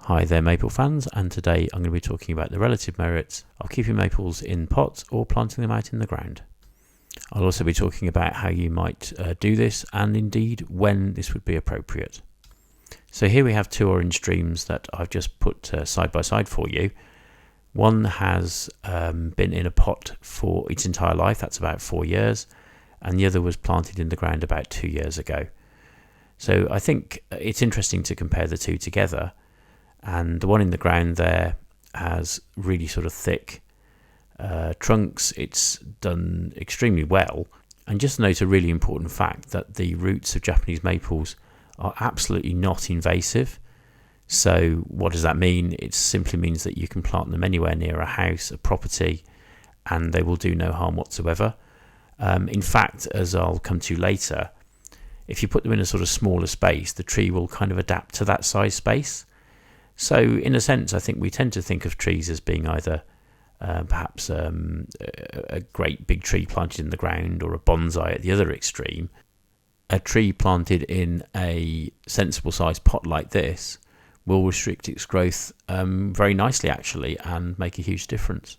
Hi there maple fans, and today I'm going to be talking about the relative merits of keeping maples in pots or planting them out in the ground. I'll also be talking about how you might do this and indeed when this would be appropriate. So here we have two orange streams that I've just put side by side for you. One has been in a pot for its entire life, that's about 4 years, and the other was planted in the ground about 2 years ago. So I think it's interesting to compare the two together. And the one in the ground there has really sort of thick trunks. It's done extremely well. And just note a really important fact that the roots of Japanese maples are absolutely not invasive. So what does that mean? It simply means that you can plant them anywhere near a house, a property, and they will do no harm whatsoever. In fact, as I'll come to later, if you put them in a sort of smaller space, the tree will kind of adapt to that size space. So in a sense, I think we tend to think of trees as being either perhaps a great big tree planted in the ground or a bonsai at the other extreme. A tree planted in a sensible sized pot like this will restrict its growth very nicely actually and make a huge difference.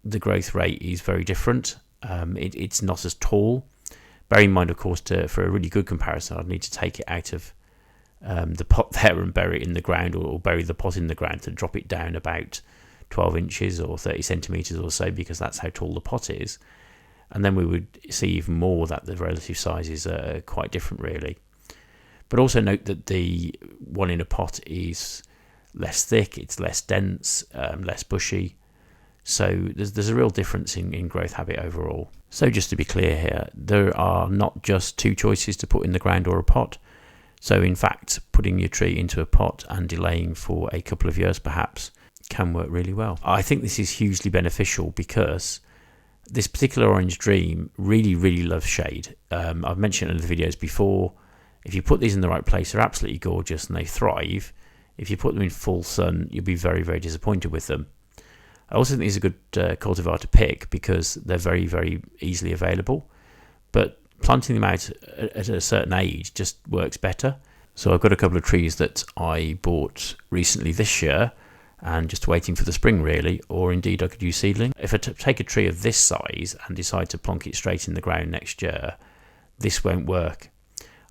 The growth rate is very different. It's not as tall. Bear in mind, of course, for a really good comparison, I'd need to take it out of the pot there and bury it in the ground, or bury the pot in the ground to drop it down about 12 inches or 30 centimetres or so, because that's how tall the pot is. And then we would see even more that the relative sizes are quite different really. But also note that the one in a pot is less thick, it's less dense, less bushy. So there's a real difference in growth habit overall. So just to be clear here, there are not just two choices to put in the ground or a pot. So in fact, putting your tree into a pot and delaying for a couple of years perhaps can work really well. I think this is hugely beneficial because this particular orange dream really loves shade. I've mentioned in the videos before, if you put these in the right place, they're absolutely gorgeous and they thrive. If you put them in full sun, you'll be very disappointed with them. I also think these are good cultivar to pick because they're very easily available. But planting them out at a certain age just works better. So I've got a couple of trees that I bought recently this year and just waiting for the spring really, or indeed I could use seedling. If I take a tree of this size and decide to plonk it straight in the ground next year, this won't work.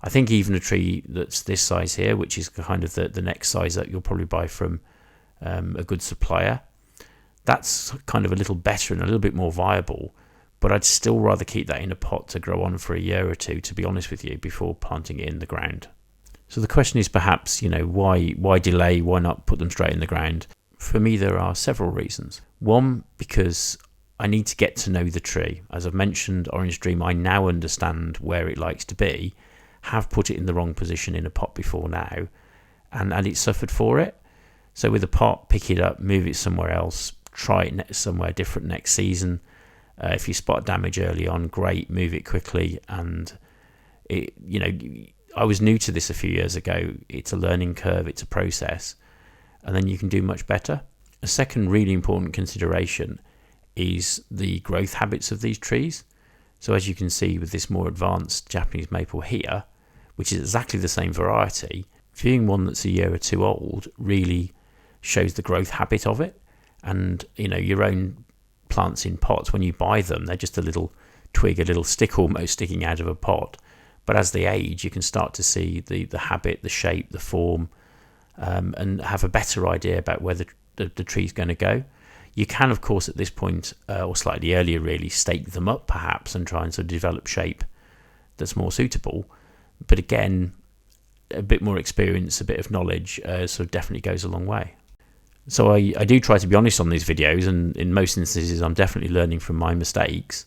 I think even a tree that's this size here, which is kind of the next size that you'll probably buy from a good supplier, that's kind of a little better and a little bit more viable. But I'd still rather keep that in a pot to grow on for a year or two, to be honest with you, before planting it in the ground. So the question is perhaps, why delay? Why not put them straight in the ground? For me, there are several reasons. One, because I need to get to know the tree. As I've mentioned, Orange Dream, I now understand where it likes to be, have put it in the wrong position in a pot before now, and it suffered for it. So with a pot, pick it up, move it somewhere else, try it somewhere different next season. If you spot damage early on, great, move it quickly. And I was new to this a few years ago. It's a learning curve, it's a process, and then you can do much better. A second really important consideration is the growth habits of these trees. So as you can see with this more advanced Japanese maple here, which is exactly the same variety, viewing one that's a year or two old really shows the growth habit of it. And your own plants in pots, when you buy them, they're just a little twig, a little stick almost sticking out of a pot. But as they age, you can start to see the habit, the shape, the form, and have a better idea about where the tree's going to go. You can, of course, at this point, or slightly earlier really, stake them up perhaps and try and sort of develop shape that's more suitable. But again, a bit more experience, a bit of knowledge sort of definitely goes a long way. So I do try to be honest on these videos, and in most instances I'm definitely learning from my mistakes.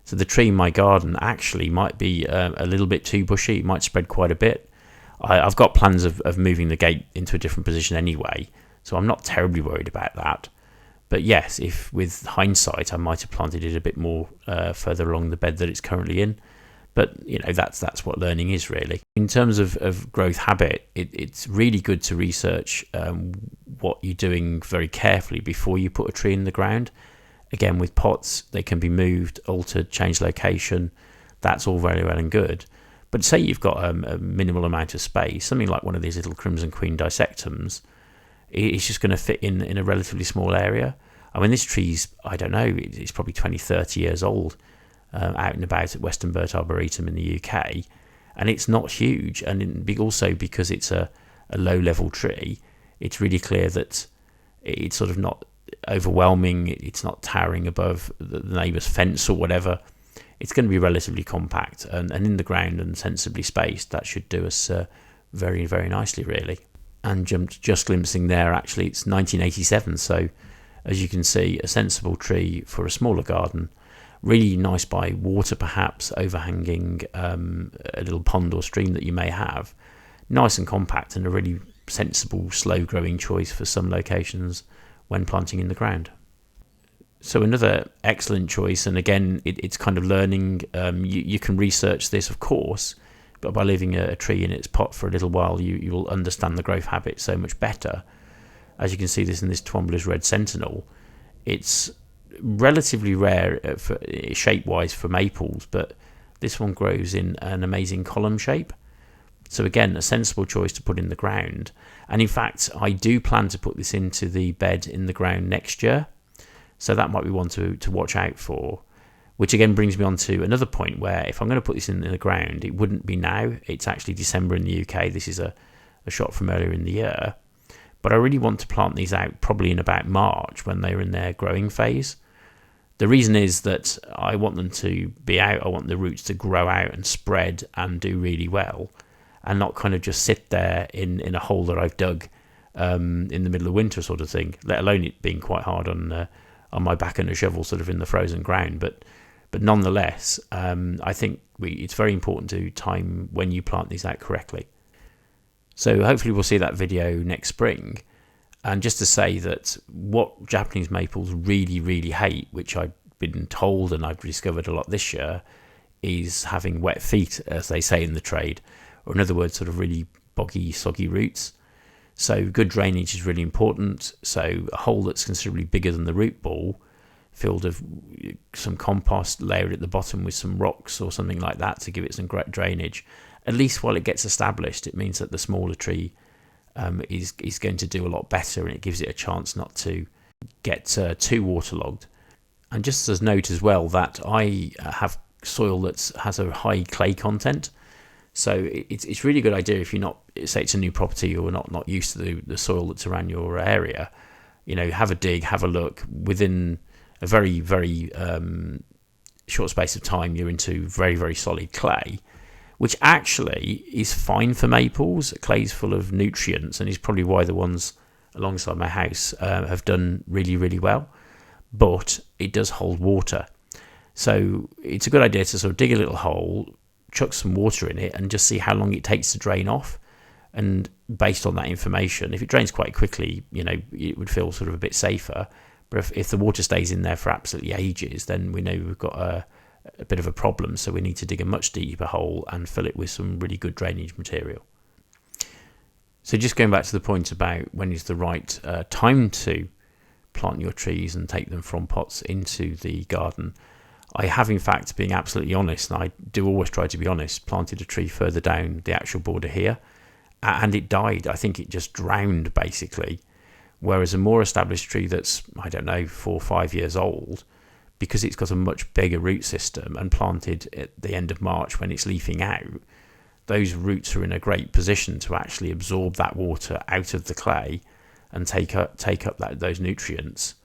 So the tree in my garden actually might be a little bit too bushy, it might spread quite a bit. I've got plans of moving the gate into a different position anyway, so I'm not terribly worried about that. But yes, if with hindsight I might have planted it a bit more further along the bed that it's currently in. But that's what learning is really. In terms of growth habit, it's really good to research what you're doing very carefully before you put a tree in the ground. Again, with pots, they can be moved, altered, changed location. That's all very well and good. But say you've got a minimal amount of space, something like one of these little Crimson Queen dissectums, it's just going to fit in a relatively small area. I mean, this tree's, I don't know, it's probably 20, 30 years old, out and about at Western Burt Arboretum in the UK, and it's not huge. And also because it's a low-level tree, it's really clear that it's sort of not overwhelming, it's not towering above the neighbour's fence or whatever. It's going to be relatively compact and in the ground and sensibly spaced. That should do us very, very nicely, really. And just glimpsing there, actually, it's 1987, so as you can see, a sensible tree for a smaller garden. Really nice by water, perhaps, overhanging a little pond or stream that you may have. Nice and compact, and a really sensible, slow-growing choice for some locations when planting in the ground. So another excellent choice, and again, it's kind of learning. You can research this, of course, but by leaving a tree in its pot for a little while, you will understand the growth habits so much better. As you can see this in this Twombler's Red Sentinel, it's relatively rare shape-wise for maples, but this one grows in an amazing column shape. So again, a sensible choice to put in the ground. And in fact, I do plan to put this into the bed in the ground next year. So that might be one to watch out for. Which again brings me on to another point where if I'm going to put this in the ground, it wouldn't be now. It's actually December in the UK. This is a shot from earlier in the year. But I really want to plant these out probably in about March when they're in their growing phase. The reason is that I want them to be out. I want the roots to grow out and spread and do really well, and not kind of just sit there in a hole that I've dug in the middle of winter sort of thing, let alone it being quite hard on my back and a shovel sort of in the frozen ground. But nonetheless, I think it's very important to time when you plant these out correctly. So hopefully we'll see that video next spring. And just to say that what Japanese maples really, really hate, which I've been told and I've discovered a lot this year, is having wet feet, as they say in the trade, or in other words, sort of really boggy, soggy roots. So good drainage is really important. So a hole that's considerably bigger than the root ball, filled with some compost, layered at the bottom with some rocks or something like that to give it some great drainage. At least while it gets established, it means that the smaller tree is going to do a lot better, and it gives it a chance not to get too waterlogged. And just as note as well that I have soil that has a high clay content, so it's really a good idea if you're not, say it's a new property or not used to the soil that's around your area, have a dig, have a look. Within a very, very short space of time, you're into very, very solid clay, which actually is fine for maples. Clay's full of nutrients and is probably why the ones alongside my house have done really, really well. But it does hold water. So it's a good idea to sort of dig a little hole, chuck some water in it, and just see how long it takes to drain off. And based on that information, if it drains quite quickly, it would feel sort of a bit safer. But if the water stays in there for absolutely ages, then we know we've got a bit of a problem, so we need to dig a much deeper hole and fill it with some really good drainage material. So just going back to the point about when is the right time to plant your trees and take them from pots into the garden, I have in fact, being absolutely honest, and I do always try to be honest, planted a tree further down the actual border here, and it died. I think it just drowned basically. Whereas a more established tree that's, 4 or 5 years old, because it's got a much bigger root system and planted at the end of March when it's leafing out, those roots are in a great position to actually absorb that water out of the clay and take up those nutrients,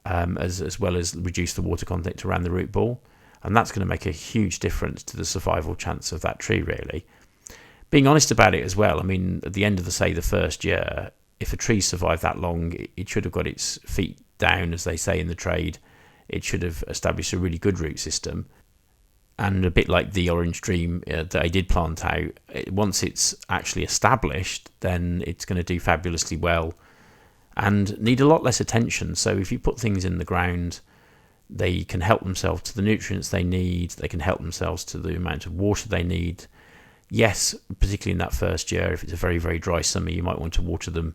as well as reduce the water content around the root ball. And that's going to make a huge difference to the survival chance of that tree, really. Being honest about it as well, at the end of the first year, if a tree survived that long, it should have got its feet down, as they say in the trade. It should have established a really good root system. And a bit like the orange dream that I did plant out, once it's actually established, then it's going to do fabulously well and need a lot less attention. So if you put things in the ground, they can help themselves to the nutrients they need. They can help themselves to the amount of water they need. Yes, particularly in that first year, if it's a very, very dry summer, you might want to water them,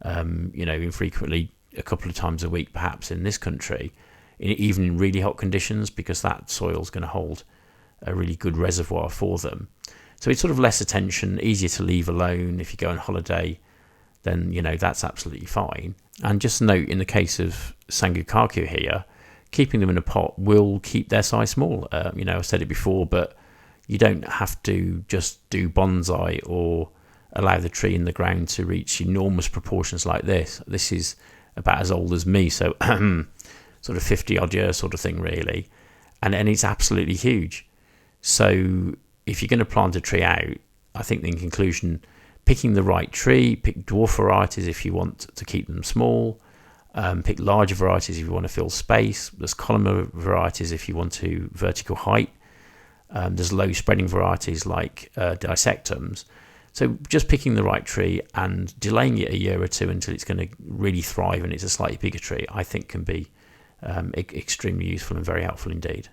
infrequently, a couple of times a week, perhaps in this country, even in really hot conditions, because that soil is going to hold a really good reservoir for them. So it's sort of less attention, easier to leave alone. If you go on holiday, then that's absolutely fine. And just note, in the case of Sangukaku here, keeping them in a pot will keep their size small. I've said it before, but you don't have to just do bonsai or allow the tree in the ground to reach enormous proportions like this. This is about as old as me, so sort of 50 odd years sort of thing really, and it's absolutely huge. So if you're going to plant a tree out, I think in conclusion, picking the right tree, pick dwarf varieties if you want to keep them small, pick larger varieties if you want to fill space. There's columnar varieties if you want to vertical height. There's low spreading varieties like dissectums. So just picking the right tree and delaying it a year or two until it's going to really thrive and it's a slightly bigger tree, I think can be extremely useful and very helpful indeed.